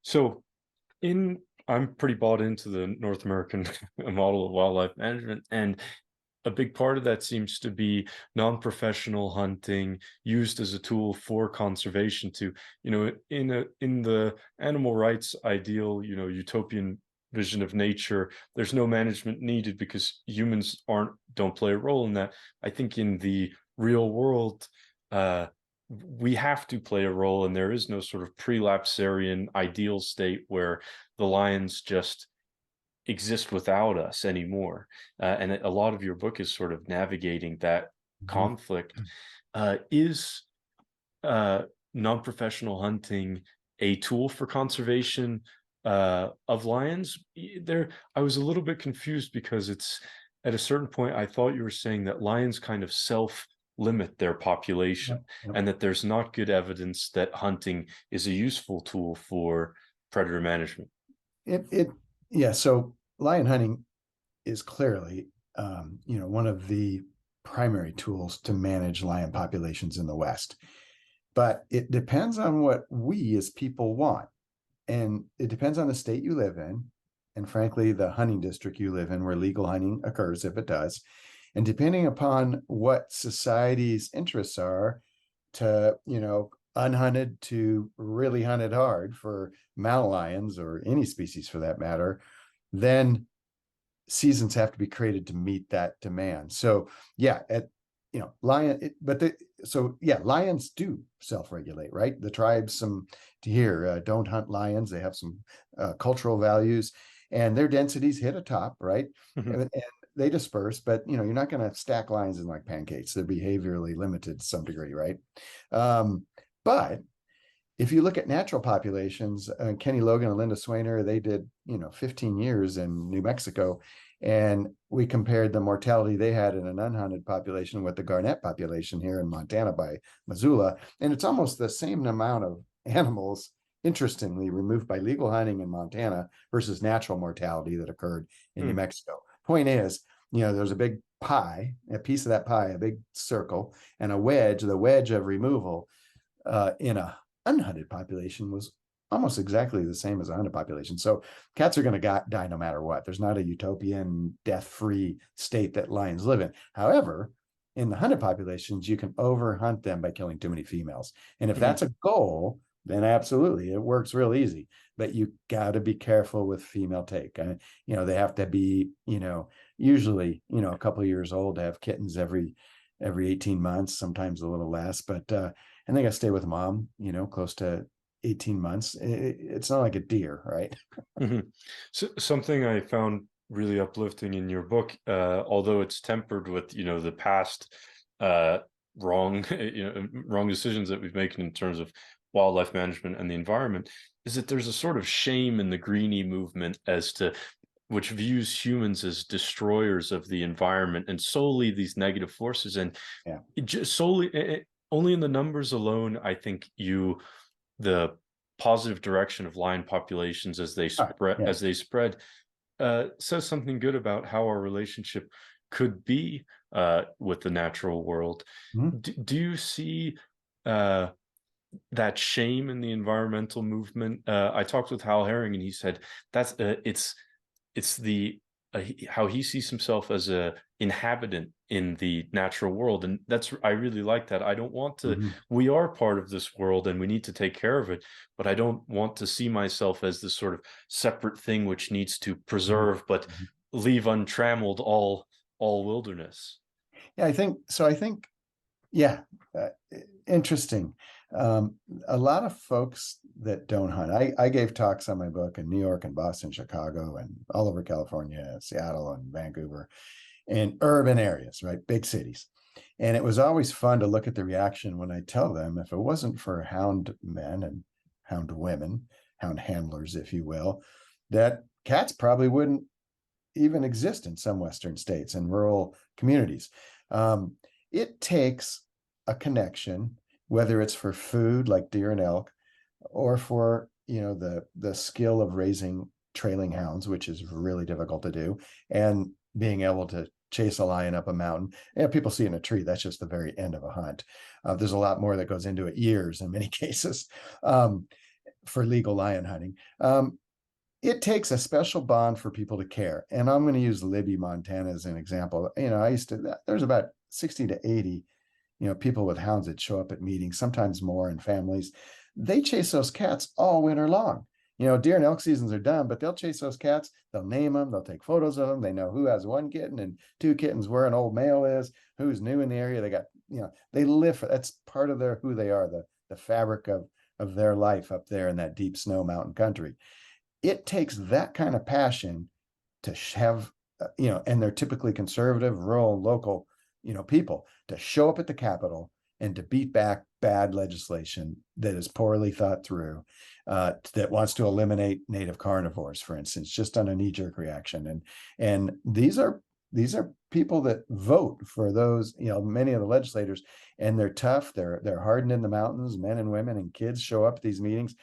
So in I'm pretty bought into the North American model of wildlife management, and a big part of that seems to be non-professional hunting used as a tool for conservation to, in the animal rights ideal, utopian vision of nature, there's no management needed because humans aren't don't play a role in that. I think in the real world, uh we have to play a role, and there is no sort of prelapsarian ideal state where the lions just exist without us anymore. And a lot of your book is sort of navigating that Mhm. conflict. Is uh, non-professional hunting a tool for conservation of lions? There, I was a little bit confused because it's at a certain point, I thought you were saying that lions kind of self-limit their population, Yep, yep. and that there's not good evidence that hunting is a useful tool for predator management. It yeah. So lion hunting is clearly, one of the primary tools to manage lion populations in the West. But it depends on what we as people want, and it depends on the state you live in, and frankly, the hunting district you live in, where legal hunting occurs, if it does, and depending upon what society's interests are, to unhunted to really hunted hard for mountain lions or any species for that matter, then seasons have to be created to meet that demand. So yeah, lions do self-regulate, right? The tribes, some here don't hunt lions. They have some cultural values, and their densities hit a top, right? And they disperse, but you're not going to stack lions in like pancakes. They're behaviorally limited to some degree, right? But if you look at natural populations, Kenny Logan and Linda Swainer, they did 15 years in New Mexico, and we compared the mortality they had in an unhunted population with the garnet population here in Montana by Missoula, and it's almost the same amount of animals, interestingly, removed by legal hunting in Montana versus natural mortality that occurred in New Hmm. Mexico. Point is, there's a big pie, a piece of that pie, a big circle, and a wedge. The wedge of removal in a unhunted population was almost exactly the same as a hunted population. So cats are going to die no matter what. There's not a utopian death-free state that lions live in. However, in the hunted populations, you can overhunt them by killing too many females. And if that's a goal, then absolutely it works real easy. But you got to be careful with female take. They have to be, usually, a couple of years old to have kittens every 18 months, sometimes a little less. But and they got to stay with mom, close to 18 months. It's not like a deer, right? So, something I found really uplifting in your book, although it's tempered with, the past uh, wrong, wrong decisions that we've made in terms of wildlife management and the environment, is that there's a sort of shame in the greenie movement as to which views humans as destroyers of the environment and solely these negative forces. And Yeah. it just solely, only in the numbers alone, I think the positive direction of lion populations as they All right. spread Yeah. says something good about how our relationship could be with the natural world. Mhm. Do you see uh, that shame in the environmental movement? I talked with Hal Herring, and he said that's it's the how he sees himself as a inhabitant in the natural world, and that's I really like that. I don't want to Mhm. We are part of this world and we need to take care of it, but I don't want to see myself as this sort of separate thing which needs to Mhm. preserve but Mhm. leave untrammeled all wilderness. Yeah, I think so. Yeah, uh, interesting. A lot of folks that don't hunt. I gave talks on my book in New York and Boston, Chicago, and all over California, Seattle and Vancouver, and urban areas, right? Big cities. And it was always fun to look at the reaction when I tell them if it wasn't for hound men and hound women, hound handlers, if you will, that cats probably wouldn't even exist in some Western states and rural communities. Um, it takes a connection, whether it's for food like deer and elk, or for the skill of raising trailing hounds, which is really difficult to do, and being able to chase a lion up a mountain. And people see it in a tree. That's just the very end of a hunt. There's a lot more that goes into it, years in many cases. Um, for legal lion hunting. It takes a special bond for people to care. And I'm going to use Libby, Montana as an example. I used to, there's about 60 to 80, people with hounds that show up at meetings, sometimes more, and families. They chase those cats all winter long. Deer and elk seasons are done, but they'll chase those cats. They'll name them. They'll take photos of them. They know who has one kitten and two kittens, where an old male is, who's new in the area. They got, they live for, that's part of who they are, the fabric of their life up there in that deep snow mountain country. It takes that kind of passion to have, and they're typically conservative, rural, local, people, to show up at the Capitol and to beat back bad legislation that is poorly thought through, that wants to eliminate native carnivores, for instance, just on a knee-jerk reaction. And these are people that vote for those, many of the legislators, and they're tough. They're hardened in the mountains. Men and women and kids show up at these meetings.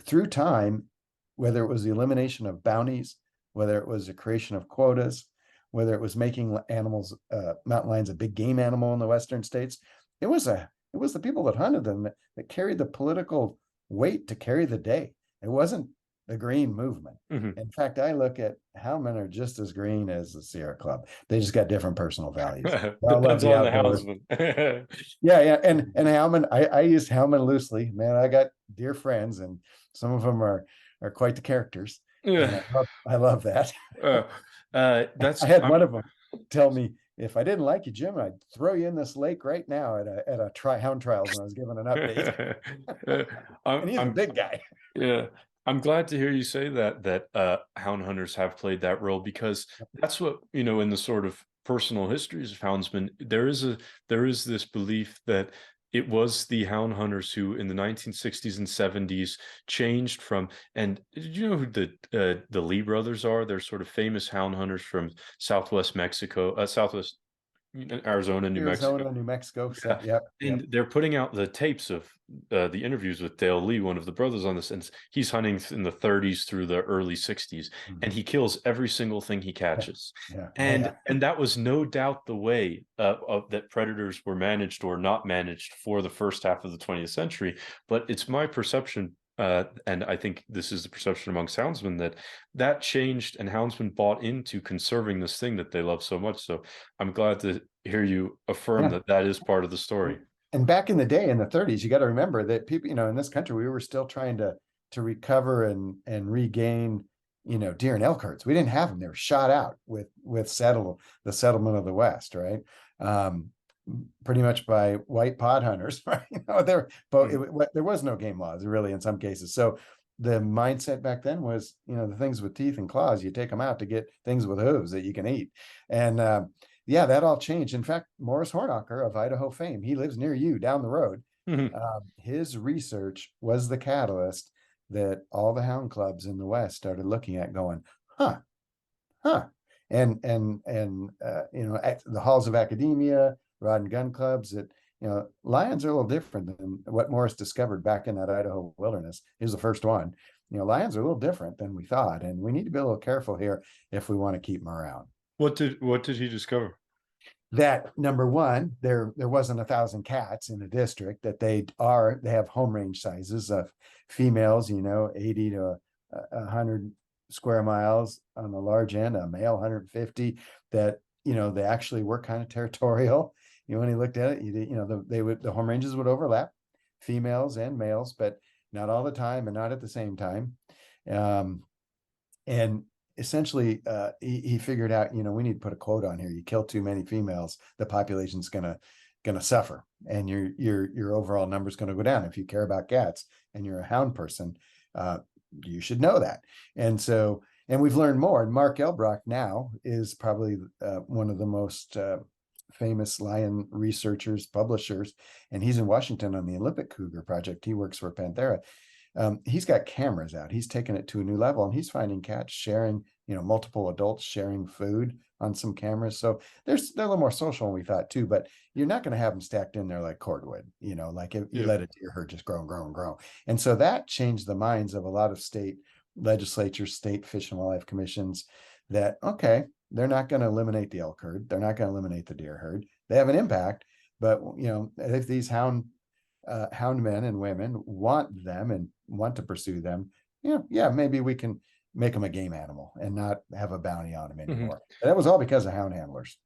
Through time, whether it was the elimination of bounties, whether it was the creation of quotas, whether it was making animals, mountain lions, a big game animal in the western states, it was the people that hunted them that carried the political weight to carry the day. It wasn't the green movement. Mm-hmm. In fact, I look at Houndmen are just as green as the Sierra Club. They just got different personal values. I love Depends the on the outdoors. houndsman. Yeah. And Houndmen, I use Houndmen loosely. Man, I got dear friends, and some of them are quite the characters. And Yeah. I love that. That's I had one of them tell me, if I didn't like you, Jim, I'd throw you in this lake right now at a hound trials when I was giving an update. And he's a big guy. Yeah, I'm glad to hear you say that hound hunters have played that role, because that's what, in the sort of personal histories of houndsmen, there is this belief that it was the hound hunters who in the 1960s and 70s changed from, and did you know who the Lee brothers are? They're sort of famous hound hunters from Southwest Mexico, Southwest Arizona, New Mexico. New Mexico. Yeah. Yep. And they're putting out the tapes of the interviews with Dale Lee, one of the brothers on this, and he's hunting in the 30s through the early 60s, and he kills every single thing he catches. Yeah. And that was no doubt the way that predators were managed or not managed for the first half of the 20th century. But it's my perception, and I think this is the perception amongst houndsmen, that changed, and houndsmen bought into conserving this thing that they love so much. So I'm glad to hear you affirm that is part of the story. And back in the day, in the 30s, you got to remember that people, in this country, we were still trying to recover and regain, deer and elk herds. We didn't have them; they were shot out with the settlement of the West, right? Pretty much by white pod hunters, right? There was no game laws really in some cases. So the mindset back then was, the things with teeth and claws, you take them out to get things with hooves that you can eat. And that all changed. In fact, Morris Hornacher of Idaho fame, he lives near you down the road. His research was the catalyst that all the hound clubs in the West started looking at, going, huh. And the halls of academia, rod and gun clubs, that, lions are a little different than what Morris discovered back in that Idaho wilderness. He was the first one. Lions are a little different than we thought, and we need to be a little careful here if we want to keep them around. What did he discover? That, number one, there wasn't 1,000 cats in the district, that they have home range sizes of females, 80 to 100 square miles on the large end, a male 150, that, they actually were kind of territorial. When he looked at it, the home ranges would overlap, females and males, but not all the time and not at the same time. And essentially, he figured out, we need to put a quote on here. You kill too many females, the population's gonna suffer, and your overall number's gonna go down. If you care about cats and you're a hound person, you should know that. And we've learned more. And Mark Elbrock now is probably one of the most famous lion researchers, publishers, and he's in Washington on the Olympic Cougar Project. He works for Panthera. He's got cameras out. He's taken it to a new level, and he's finding cats sharing, multiple adults sharing food on some cameras. So they're a little more social than we thought too, but you're not going to have them stacked in there like cordwood, like if you let a deer herd just grow and grow and grow. And so that changed the minds of a lot of state legislatures, state fish and wildlife commissions, that, okay, they're not going to eliminate the elk herd. They're not going to eliminate the deer herd. They have an impact, but if these hound hound men and women want them and want to pursue them, yeah, maybe we can make them a game animal and not have a bounty on them Mhm. anymore. And that was all because of hound handlers.